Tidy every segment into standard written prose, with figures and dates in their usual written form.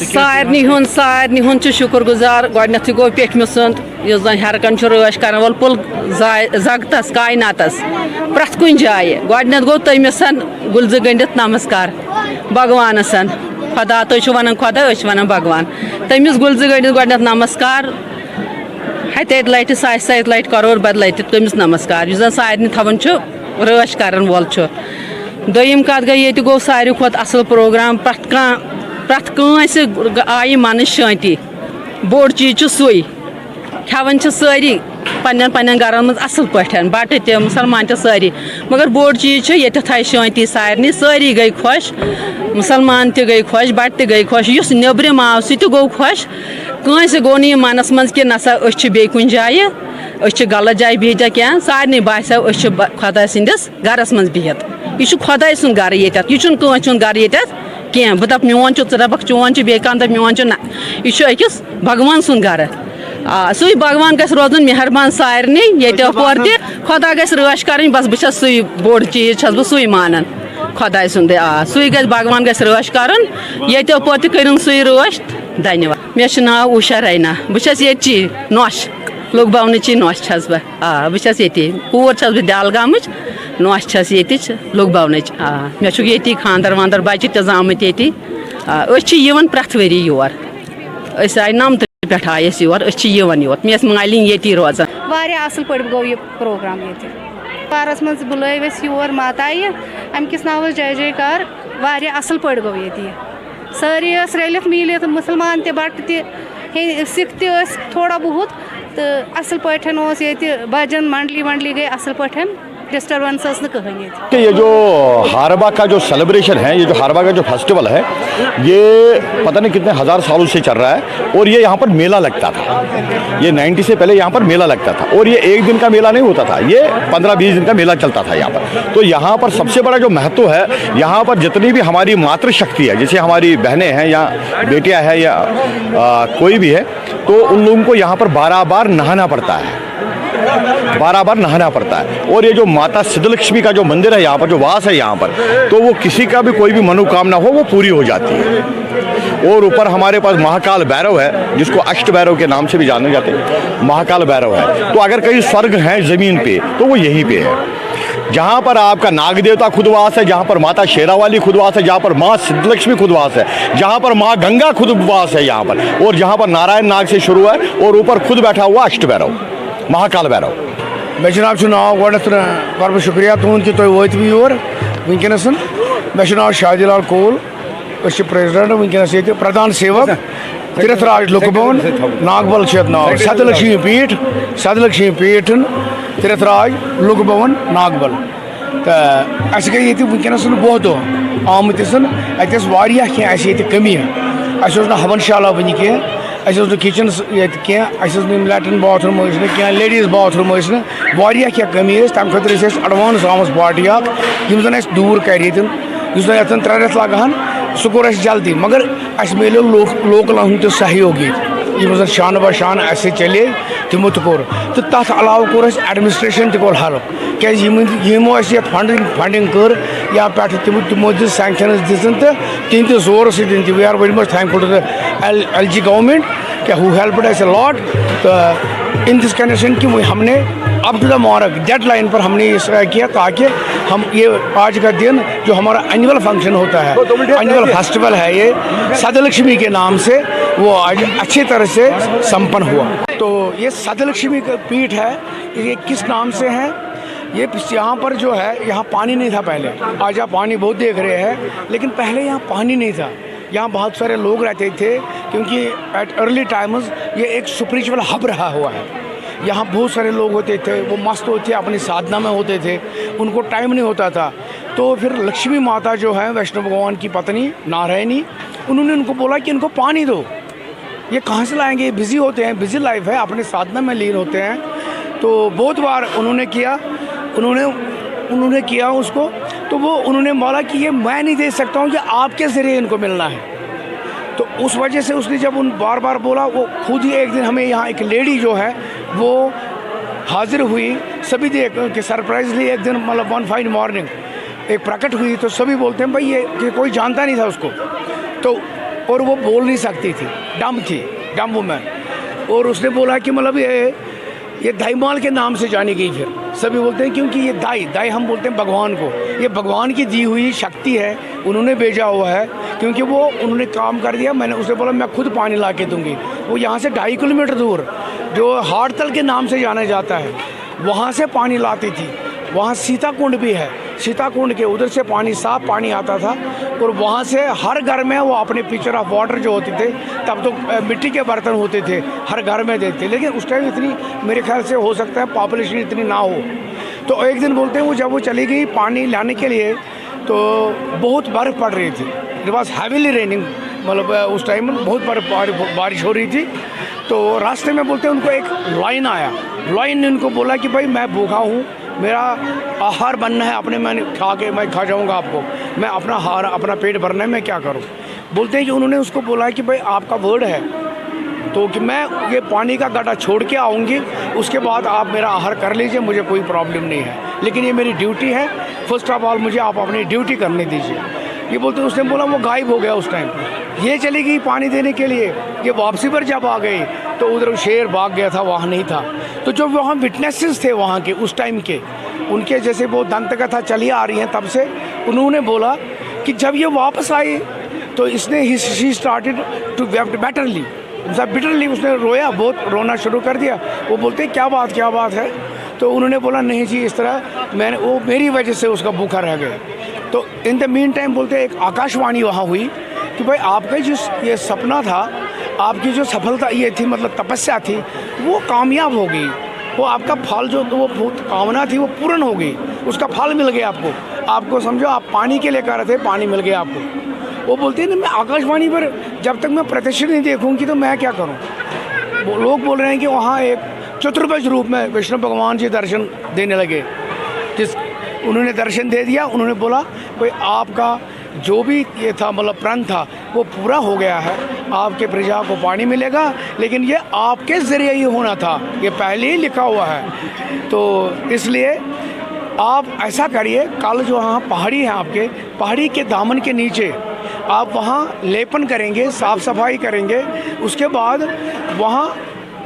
सारनी हुंद शुक्र गुजार गोडनथ गो पेठम सुंद जन हरकन रश कर वल पुल जगतस कायनातस प्रथ कुन जाए गोडनथ गो तमिस गुलज गंडित नमस्कार भगवानस खुदा तुम वन खुदा वन भगवान तमिस गुलज गंडित गोडनथ नमस्कार हत लट सत लट करोड़ बद लट तमिस नमस्कार जन सारनी थवन रश कर वोल दोयम कत गई ये गो सारे खुद असल प्रोग्राम प्रथ कंस आई मन शांति बोड़ चीज सुई खेवन सारी पन्न गरन मज असल पे बट त मुसलमान सारी मगर बोड़ चीज ये थाय शांति सारे सारी गई खुश मुसलमान त गई खुश बट त गई खुश इस नब्रम आव सह गो खुश कंस गो नी मनस मज कि नसा बे कुन जाए गलत जाए बिहत क्या सारे बासो खुदा सदिस गरस मज बिहत यह खुदा सुंद गर ये कंस सुंद गर ये कह बह दप मोन च दपक चोन बे दप मोन ना यह अकिस भगवान सुंद गर सू भगवान गस रोजन मेहरबान सारे ये अपोर तुदा गस रश कर बस बस सू बोड़ चीज बह सू मानन खुदा सुंद सू गस भगवान गस रश कर ये अपोर कर सू रश धन्यवाद मे नाव उषा रैना बस ये नौश लोग बावन नौश बह बस ये पूर बह दालगाम नौश ये लोग बावन मे ये खानदर वानदर बच्चे तमत ये प्रथ वरी योर आय नमत पे आये योर योर मे मालिन ये रोजान असल पे गो यह प्रोग्राम ये बारस मज बुल योर माताय अमिस नाव जय जयकार वारिया असल पे गो ये सारी रलित मिलित मुसलमान बट त सिख थोड़ा बहुत तो असल पे ये भजन मंडली गई असल पे डिस्टर्बेंस कहीं। ये जो हारबा का जो सेलिब्रेशन है, ये जो हारबा का जो फेस्टिवल है, ये पता नहीं कितने हज़ार सालों से चल रहा है और ये यहाँ पर मेला लगता था। ये 90 से पहले यहाँ पर मेला लगता था और ये एक दिन का मेला नहीं होता था, ये 15-20 दिन का मेला चलता था यहाँ पर। तो यहाँ पर सबसे बड़ा जो महत्व है, यहाँ पर जितनी भी हमारी मातृशक्ति है, जैसे हमारी बहनें हैं या बेटियाँ हैं या कोई भी है, तो उन लोगों को यहाँ पर 12 बार नहाना पड़ता है, 12 बार नहाना पड़ता है। और ये जो माता सिद्धलक्ष्मी का जो मंदिर है यहाँ पर, जो वास है यहाँ पर, तो वो किसी का भी कोई भी मनोकामना हो वो पूरी हो जाती है। और ऊपर हमारे पास महाकाल भैरव है, जिसको अष्ट भैरव के नाम से भी जाने जाते हैं, महाकाल भैरव है। तो अगर कहीं स्वर्ग है ज़मीन पे तो वो यहीं पे है, जहाँ पर आपका नाग देवता खुदवास है, जहाँ पर माता शेरावाली खुदवास है, जहाँ पर माँ सिद्धलक्ष्मी खुदवास है, जहाँ पर माँ गंगा खुदवास है यहाँ पर, और जहाँ पर नारायण नाग से शुरू है और ऊपर खुद बैठा हुआ अष्ट भैरव महाकाल भैरव। मे जनाब नाव कर शुक्रिया तुंद कि तुम वो your वनकस। May now शाहजीलाल coal, president वनकस ये प्रधान सेवक तीर्थराज लुक भवन नागबल नाव सतलक्ष्मी पीठ तीर्थराज लुक भवन नागबल। तो अस गई ये वनकस बहुत दह आमत अत कमी अस हवनशाला वन कह, किचन ये लैट्रिन बाथरूम क्या लेडीज़ बाथरूम क्या कमी तम खुद एडवांस आमस पार्टी जन दूर कर ये 3 रेत लगान सह कोर जल्दी, मगर अस मिलो लोकल हूँ सहयोग ये शान बशान अस चले तमो तोर तो तथ अलाव कोर एडमिनिस्ट्रेशन तोर हेल्प क्या यमो फंडिंग कर या पे तमो दिस सैंक्शन दिन तो तिंद जोर सत we are very much thankful to the LG government क्या who helped us a lot. तो इन दिस कंडीशन कि हमने up to the mark deadline पर हमने इसका किया ताकि हम ये आज का दिन जो हमारा एनुअल फंक्शन होता है, एनुअल फेस्टिवल है, ये सतलक्ष्मी के नाम से वो आज अच्छी तरह से संपन्न हुआ। तो ये सतलक्ष्मी का पीठ है, ये किस नाम से है? ये यहाँ पर जो है, यहाँ पानी नहीं था पहले, आज आप पानी बहुत देख रहे हैं, लेकिन पहले यहाँ पानी नहीं था। यहाँ बहुत सारे लोग रहते थे क्योंकि एट अर्ली टाइम्स ये एक स्पिरिचुअल हब रहा हुआ है। यहाँ बहुत सारे लोग होते थे, वो मस्त होते, अपनी साधना में होते थे, उनको टाइम नहीं होता था। तो फिर लक्ष्मी माता जो है वैष्णव भगवान की पत्नी नारायणी, उन्होंने उनको बोला कि इनको पानी दो, ये कहाँ से लाएंगे, ये बिज़ी होते हैं, बिज़ी लाइफ है, अपनी साधना में लीन होते हैं। तो बहुत बार उन्होंने किया उसको, तो वो उन्होंने बोला कि ये मैं नहीं दे सकता हूँ, ये आपके ज़रिए इनको मिलना है। तो उस वजह से उसने जब उन बार बार बोला, वो खुद ही एक दिन हमें यहाँ एक लेडी जो है वो हाजिर हुई, सभी देख के सरप्राइजली एक दिन, मतलब वन फाइन मॉर्निंग एक प्रकट हुई तो सभी बोलते हैं भाई ये कोई जानता नहीं था उसको, तो और वो बोल नहीं सकती थी, डम थी, डम वुमन। और उसने बोला कि मतलब ये दाईमाल के नाम से जानी गई। फिर सभी बोलते हैं क्योंकि ये दाई हम बोलते हैं भगवान को, ये भगवान की दी हुई शक्ति है, उन्होंने भेजा हुआ है, क्योंकि वो उन्होंने काम कर दिया। मैंने उसने बोला मैं खुद पानी ला के दूँगी। वो यहाँ से 2.5 किलोमीटर दूर जो हाड़तल के नाम से जाना जाता है वहाँ से पानी लाती थी। वहाँ सीता कुंड भी है, सीता कुंड के उधर से पानी, साफ पानी आता था। और वहाँ से हर घर में वो अपने पिक्चर ऑफ वाटर जो होते थे, तब तो मिट्टी के बर्तन होते थे, हर घर में देते, लेकिन उस टाइम इतनी, मेरे ख्याल से हो सकता है पॉपुलेशन इतनी ना हो। तो एक दिन बोलते हैं वो जब वो चली गई पानी लाने के लिए तो बहुत बर्फ़ पड़ रही थी, इट वॉज हैवीली रेनिंग, मतलब उस टाइम बहुत बारिश हो रही थी। तो रास्ते में बोलते हैं उनको एक लाइन आया, लाइन ने उनको बोला कि भाई मैं भूखा हूँ, मेरा आहार बनना है, अपने मैंने मैं खा जाऊँगा आपको, मैं अपना आहार, अपना पेट भरना है, मैं क्या करूँ। बोलते हैं कि उन्होंने उसको बोला कि भाई आपका वर्ड है तो कि मैं ये पानी का गड्ढा छोड़ के आऊँगी, उसके बाद आप मेरा आहार कर लीजिए, मुझे कोई प्रॉब्लम नहीं है, लेकिन ये मेरी ड्यूटी है, फर्स्ट ऑफ ऑल मुझे आप अपनी ड्यूटी करने दीजिए। ये बोलते हैं उसने बोला वो गायब हो गया उस टाइम। ये चली गई पानी देने के लिए, ये वापसी पर जब आ गई तो उधर शेर भाग गया था, वहाँ नहीं था। तो जो वहाँ विटनेसेस थे वहाँ के उस टाइम के, उनके जैसे वो दंत कथा चली आ रही हैं तब से, उन्होंने बोला कि जब ये वापस आई तो इसने ही स्टार्टेड टू वेप्ट बिटरली, उसने रोया, बहुत रोना शुरू कर दिया। वो बोलते क्या बात है। तो उन्होंने बोला नहीं जी इस तरह मैंने, वो मेरी वजह से उसका भूखा रह गया। तो इन द मीन टाइम बोलते एक आकाशवाणी वहाँ हुई कि भाई आपका जो ये सपना था, आपकी जो सफलता ये थी, मतलब तपस्या थी, वो कामयाब हो गई, वो आपका फल जो वो बहुत कामना थी वो पूर्ण हो गई, उसका फल मिल गया आपको समझो आप पानी के लिए कर रहे थे, पानी मिल गया आपको। वो बोलते हैं ना मैं आकाशवाणी पर जब तक मैं प्रत्यक्ष नहीं देखूंगी तो मैं क्या करूं। वो लोग बोल रहे हैं कि वहाँ एक चतुर्भुज रूप में विष्णु भगवान जी दर्शन देने लगे, जिस उन्होंने दर्शन दे दिया। उन्होंने बोला भाई आपका जो भी ये था मतलब प्रण था वो पूरा हो गया है, आपके प्रजा को पानी मिलेगा, लेकिन ये आपके ज़रिए ही होना था, ये पहले ही लिखा हुआ है। तो इसलिए आप ऐसा करिए, कल जो वहाँ पहाड़ी है आपके, पहाड़ी के दामन के नीचे आप वहाँ लेपन करेंगे, साफ़ सफाई करेंगे, उसके बाद वहाँ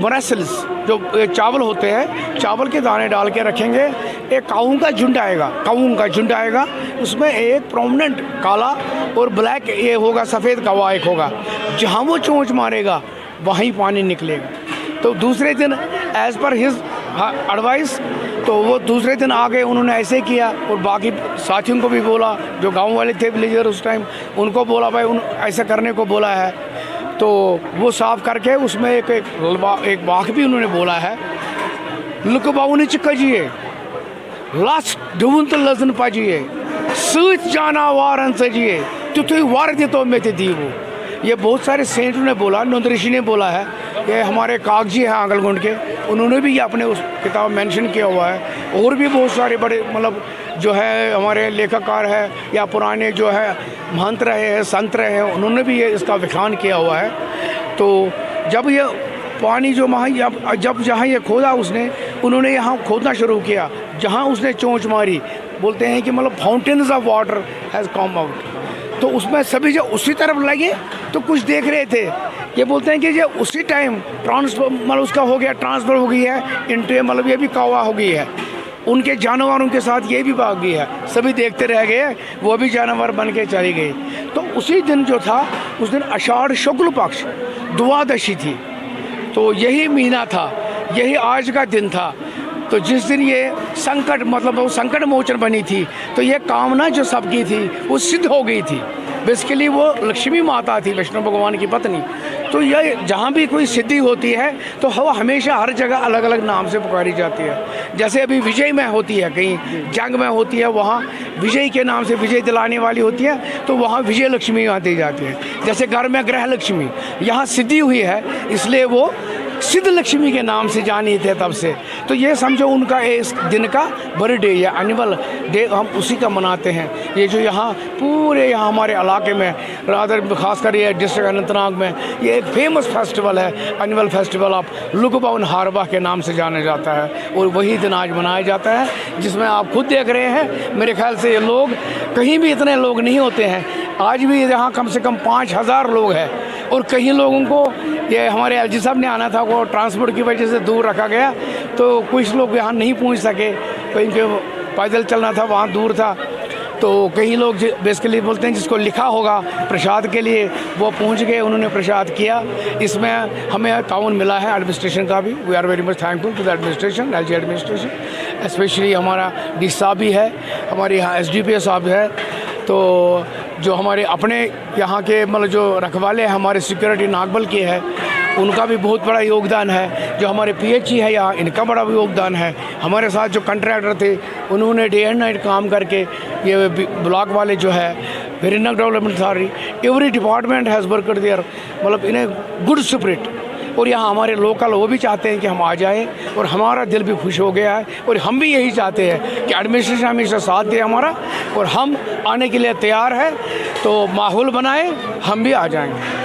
मोरेसल्स जो चावल होते हैं, चावल के दाने डाल के रखेंगे। एक काऊ का झुंड आएगा, उसमें एक प्रोमिनेंट काला और ब्लैक ये होगा, सफ़ेद कौवा एक होगा, जहाँ वो चोंच मारेगा वहीं पानी निकलेगा। तो दूसरे दिन एज़ पर हिज एडवाइस, तो वो दूसरे दिन आ गए, उन्होंने ऐसे किया। और बाकी साथियों को भी बोला, जो गाँव वाले थे विलेजर उस टाइम, उनको बोला भाई ऐसा करने को बोला है। तो वो साफ़ करके उसमें एक वाक भी उन्होंने बोला है, लुक बाउनी चिक्जिए लास्ट ढूंढ लजन पाजिए सूच जाना वारन सजिए तुझे वार दे तो मैं दी वो। ये बहुत सारे सेंटों ने बोला, नंद ऋषि ने बोला है, ये हमारे कागजी हैं आंगलगुंड के, उन्होंने भी अपने उस किताब मेंशन किया हुआ है। और भी बहुत सारे बड़े मतलब जो है हमारे लेखककार है या पुराने जो है महंत रहे हैं, संत रहे हैं, उन्होंने भी ये इसका व्याख्यान किया हुआ है। तो जब ये पानी जो वहाँ जब जहाँ ये खोदा उसने, उन्होंने यहाँ खोदना शुरू किया, जहाँ उसने चोंच मारी, बोलते हैं कि मतलब fountains of water has come out. तो उसमें सभी जो उसी तरफ लगे तो कुछ देख रहे थे। ये बोलते हैं कि जो उसी टाइम ट्रांसफर मतलब उसका हो गया, ट्रांसफ़र हो गई है इनटू, मतलब ये भी कौवा हो गई है, उनके जानवरों के साथ ये भी भाग गई है। सभी देखते रह गए, वो भी जानवर बन के चली गई। तो उसी दिन जो था, उस दिन आषाढ़ शुक्ल पक्ष द्वादशी थी, तो यही महीना था, यही आज का दिन था। तो जिस दिन ये संकट मतलब वो संकट मोचन बनी थी, तो ये कामना जो सबकी थी वो सिद्ध हो गई थी। बेसिकली वो लक्ष्मी माता थी, विष्णु भगवान की पत्नी। तो ये जहाँ भी कोई सिद्धि होती है तो वो हमेशा हर जगह अलग अलग नाम से पुकारी जाती है। जैसे अभी विजय में होती है, कहीं जंग में होती है, वहाँ विजय के नाम से विजय दिलाने वाली होती है, तो वहाँ विजय लक्ष्मी आती जाती है। जैसे घर में ग्रह लक्ष्मी, यहाँ सिद्धि हुई है इसलिए वो सिद्ध लक्ष्मी के नाम से जानी थे तब से। तो ये समझो उनका इस दिन का बर्थडे या एनुअल डे हम उसी का मनाते हैं। ये जो यहाँ पूरे यहाँ हमारे इलाके में रादर खासकर ये डिस्ट्रिक्ट अनंतनाग में ये एक फेमस फेस्टिवल है, एनुअल फेस्टिवल ऑफ लुकबाउन हारबा के नाम से जाना जाता है। और वही दिन आज मनाया जाता है जिसमें आप खुद देख रहे हैं, मेरे ख्याल से ये लोग कहीं भी इतने लोग नहीं होते हैं। आज भी यहाँ कम से कम 5000 लोग हैं और कई लोगों को ये हमारे एलजी साहब ने आना था, वो ट्रांसपोर्ट की वजह से दूर रखा गया, तो कुछ लोग यहाँ नहीं पहुँच सके, कहीं के पैदल चलना था, वहाँ दूर था। तो कई लोग बेसिकली बोलते हैं जिसको लिखा होगा प्रसाद के लिए वो पहुंच गए, उन्होंने प्रसाद किया। इसमें हमें ताउन मिला है एडमिनिस्ट्रेशन का भी। We are very much thankful to the administration, LG administration, specially हमारा डी साहब भी है, हमारे यहाँ एसडीपीओ साहब है। तो जो हमारे अपने यहाँ के मतलब जो रखवाले हैं हमारे सिक्योरिटी नागबल के है, उनका भी बहुत बड़ा योगदान है। जो हमारे पीएचई है यहाँ, इनका बड़ा योगदान है। हमारे साथ जो कंट्रैक्टर थे उन्होंने डे एंड नाइट काम करके ये ब्लॉक वाले जो है वेरिनग development authority, every department has worked there, मतलब इन्हें गुड स्पिरिट। और यहाँ हमारे लोकल वो भी चाहते हैं कि हम आ जाएं और हमारा दिल भी खुश हो गया है। और हम भी यही चाहते हैं कि एडमिनिस्ट्रेशन हमेशा साथ दे हमारा, और हम आने के लिए तैयार हैं। तो माहौल बनाएं, हम भी आ जाएंगे।